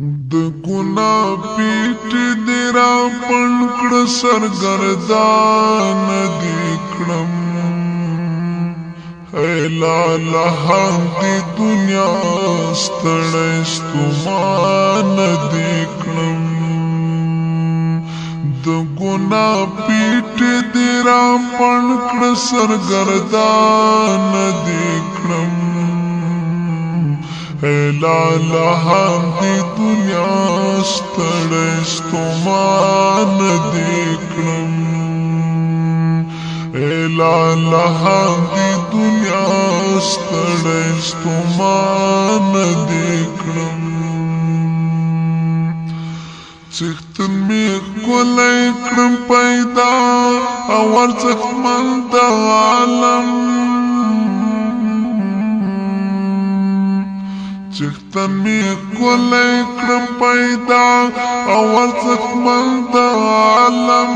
د ګناه پیټ دې را پڼ کړه سرګردان دې کړم اے لالا دې دنیا ستړی ستومان دې کړم د ګناه پیټ دې را پڼ کړه سرګردان دې کړم اے لالا دې دنیا ستړی ستومان دې کړم اے لالا دې دنیا ستړی ستومان دې کړم څښتن مې ښکلی کړم پیدا او ارزښتمند عالم څښتن مې ښکلی کړم پیدا او ارزښتمند عالم